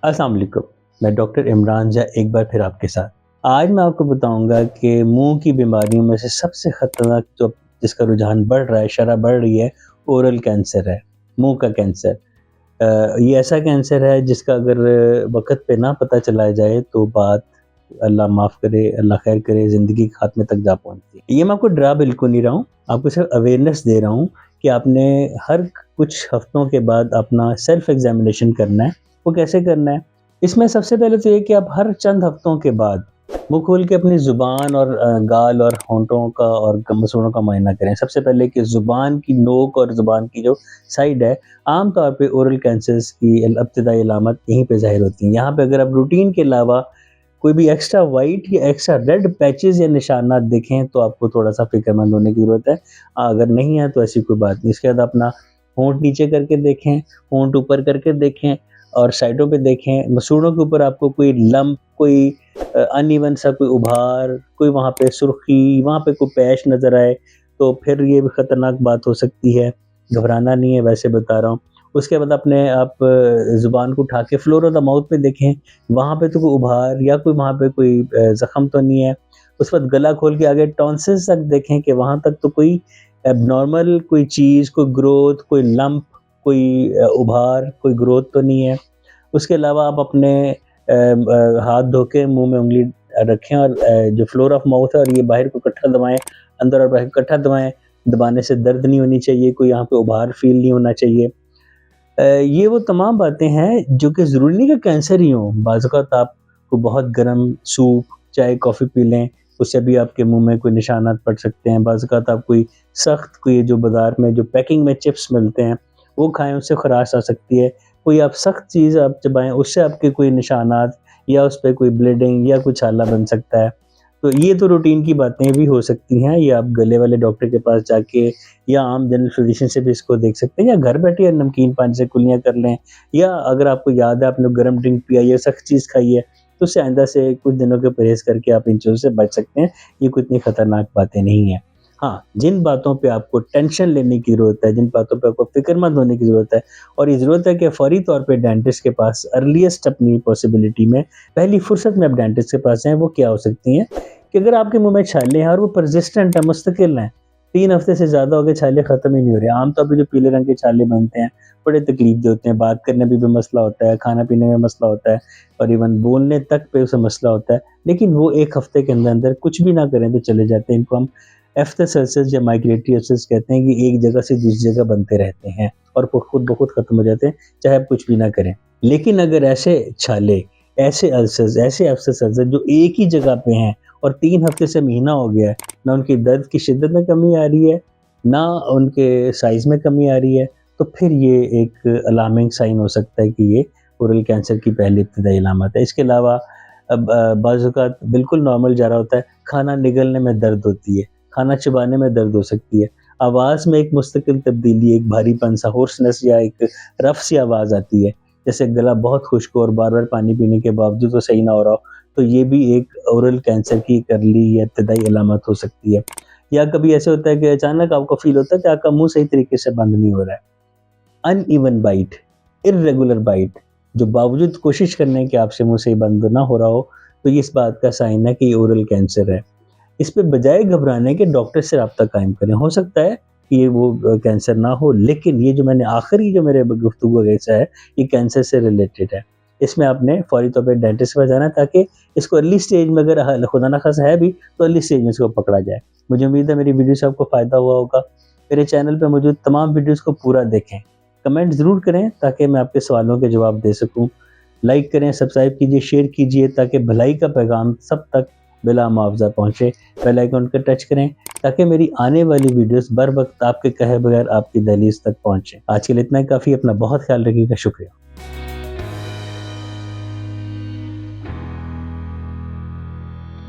अस्सलाम वालेकुम। मैं डॉक्टर इमरान जा एक बार फिर आपके साथ। आज मैं आपको बताऊँगा कि मुँह की बीमारियों में से सबसे ख़तरनाक जो जिसका रुझान बढ़ रहा है, शरह बढ़ रही है, ओरल कैंसर है, मुँह का कैंसर। ये ऐसा कैंसर है जिसका अगर वक़्त पे ना पता चलाया जाए तो बात अल्लाह माफ़ करे, अल्लाह ख़ैर करे, ज़िंदगी के ख़ात्मे तक जा पहुँचती है। ये मैं आपको डरा बिल्कुल नहीं रहा हूँ, आपको सिर्फ़ अवेयरनेस दे रहा हूँ कि आपने हर कुछ हफ़्तों के बाद अपना सेल्फ़ एग्ज़ामिनेशन करना है। वो कैसे करना है? इसमें सबसे पहले तो ये कि आप हर चंद हफ्तों के बाद मुँह खोल के अपनी ज़ुबान और गाल और होंठों का और मसूड़ों का मुआयना करें। सबसे पहले कि ज़ुबान की नोक और ज़ुबान की जो साइड है, आम तौर पे ओरल कैंसर्स की इब्तिदाई अलामत यहीं पे ज़ाहिर होती हैं। यहाँ पे अगर आप रूटीन के अलावा कोई भी एक्स्ट्रा व्हाइट या एक्स्ट्रा रेड पैचेज़ या निशानात दिखें तो आपको थोड़ा-सा फ़िक्रमंद होने की ज़रूरत है। अगर नहीं है तो ऐसी कोई बात नहीं। इसके बाद अपना होंठ नीचे करके देखें, होंठ ऊपर करके देखें और साइडों पे देखें। मसूड़ों के ऊपर आपको कोई लम्प, कोई अनइवन सा कोई उभार, कोई वहाँ पे सुर्ख़ी, वहाँ पे कोई पैच नज़र आए, तो फिर ये भी ख़तरनाक बात हो सकती है। घबराना नहीं है, वैसे बता रहा हूँ। उसके बाद अपने आप ज़ुबान को उठा के फ्लोर ऑफ द माउथ पे देखें, वहाँ पे तो कोई उभार या कोई वहाँ पे कोई ज़ख्म तो नहीं है। उसके बाद गला खोल के आगे टॉन्सिल्स तक देखें कि वहाँ तक तो कोई एब्नॉर्मल कोई चीज़, कोई ग्रोथ, कोई लम्प, कोई उभार, कोई ग्रोथ तो नहीं है। उसके अलावा आप अपने हाथ धो के मुँह में उँगली रखें और जो फ्लोर ऑफ माउथ है और ये बाहर को इकट्ठा दबाएँ, अंदर और बाहर इकट्ठा दबाएँ। दबाने से दर्द नहीं होनी चाहिए, कोई यहाँ पे उभार फ़ील नहीं होना चाहिए। ये वो तमाम बातें हैं जो कि ज़रूरी नहीं कि कैंसर ही हो, बाज़ औक़ात आपको बहुत गर्म सूप, चाय, कॉफ़ी पी लें, उससे भी आपके मुँह में कोई निशानात पड़ सकते हैं। बाज़ औक़ात आप कोई सख्त कोई जो बाज़ार में जो पैकिंग में चिप्स मिलते हैं, वो खाएँ, उससे ख़राश आ सकती है। कोई आप सख्त चीज़ आप चबाएँ, उससे आपके कोई निशानात या उस पे कोई ब्लीडिंग या कुछ छाला बन सकता है। तो ये तो रूटीन की बातें भी हो सकती हैं, या आप गले वाले डॉक्टर के पास जाके या आम जनरल फिजिशियन से भी इसको देख सकते हैं, या घर बैठे या नमकीन पानी से कुल्लियाँ कर लें, या अगर आपको याद है आपने गर्म ड्रिंक पिया या सख्त चीज़ खाई है, तो उससे आइंदा से कुछ दिनों के परहेज़ करके आप इन चीज़ों से बच सकते हैं। ये कोई इतनी खतरनाक बातें नहीं हैं। हाँ, जिन बातों पे आपको टेंशन लेने की ज़रूरत है, जिन बातों पे आपको फ़िक्रमंद होने की ज़रूरत है और ये ज़रूरत है कि फ़ौरी तौर पे डेंटिस्ट के पास अर्लीस्ट अपनी पॉसिबिलिटी में, पहली फुर्सत में आप डेंटिस्ट के पास जाएँ, वो क्या हो सकती हैं कि अगर आपके मुँह में छाले हैं और वो परसिस्टेंट है, मुस्तकिल हैं, 3 हफ्ते से ज़्यादा हो गए छाले ख़त्म ही नहीं हो रहे। आम तौर पे जो पीले रंग के छाले बनते हैं, बड़े तकलीफ़ देते हैं, बात करने में भी मसला होता है, खाना-पीने में मसला होता है और इवन बोलने तक पे उसे मसला होता है। लेकिन वो 1 हफ्ते के अंदर-अंदर कुछ भी ना करें तो चले जाते हैं। इनको हम एफ्थस अल्सर्स या माइग्रेटरी अल्सर्स कहते हैं कि एक जगह से दूसरी जगह बनते रहते हैं और वो खुद ब खुद ख़त्म हो जाते हैं, चाहे आप कुछ भी ना करें। लेकिन अगर ऐसे छाले, ऐसे अल्सर्स, ऐसे एफ्थस अल्सर जो एक ही जगह पे हैं और 3 हफ्ते से महीना हो गया है, ना उनकी दर्द की शिद्दत में कमी आ रही है, ना उनके साइज़ में कमी आ रही है, तो फिर ये एक अलार्मिंग साइन हो सकता है कि ये ओरल कैंसर की पहली इब्तिदाई अलामत है। इसके अलावा बाज़ औक़ात बिल्कुल नॉर्मल जा रहा होता है, खाना निगलने में दर्द होती है, खाना चबाने में दर्द हो सकती है, आवाज़ में एक मुस्तकिल तब्दीली, एक भारीपन-सा होर्सनेस या एक रफ़ सी आवाज़ आती है, जैसे गला बहुत खुश्क हो और बार-बार पानी पीने के बावजूद वो सही ना हो रहा हो, तो ये भी एक ओरल कैंसर की एक अर्ली या इब्तिदाई अलामत हो सकती है। या कभी ऐसे होता है कि अचानक आपको फ़ील होता है कि आपका मुँह सही तरीके से बंद नहीं हो रहा है। अनइवन बाइट, इर्रेगुलर बाइट, जो बावजूद कोशिश करने के आपसे मुँह सही बंद ना हो रहा हो, तो ये इस बात का साइन है कि ये ओरल कैंसर है। इस पे बजाय घबराने के डॉक्टर से राब्ता कायम करें। हो सकता है कि ये वो कैंसर ना हो, लेकिन ये जो मैंने आखिरी जो मेरे गुफ्तगू का हिस्सा है, ये कैंसर से रिलेटेड है। इसमें आपने फ़ौरी तौर पे डेंटिस्ट के पास जाना है ताकि इसको अर्ली स्टेज में, अगर खुदा ना ख़ास्ता है भी, तो अर्ली स्टेज में इसको पकड़ा जाए। मुझे उम्मीद है मेरी वीडियो से आपको फ़ायदा हुआ होगा। मेरे चैनल पे मौजूद तमाम वीडियोज़ को पूरा देखें। कमेंट ज़रूर करें ताकि मैं आपके सवालों के जवाब दे सकूँ। लाइक करें, सब्सक्राइब कीजिए, शेयर कीजिए ताकि भलाई का पैगाम सब तक बिला मुआवज़ा पहुँचे। बेल आइकन को टच करें ताकि मेरी आने वाली वीडियोज़ बर वक़्त आपके कहे बगैर आपकी दहलीज़ तक पहुँचे। आज के लिए इतना ही काफ़ी। अपना बहुत ख़्याल रखिएगा। शुक्रिया।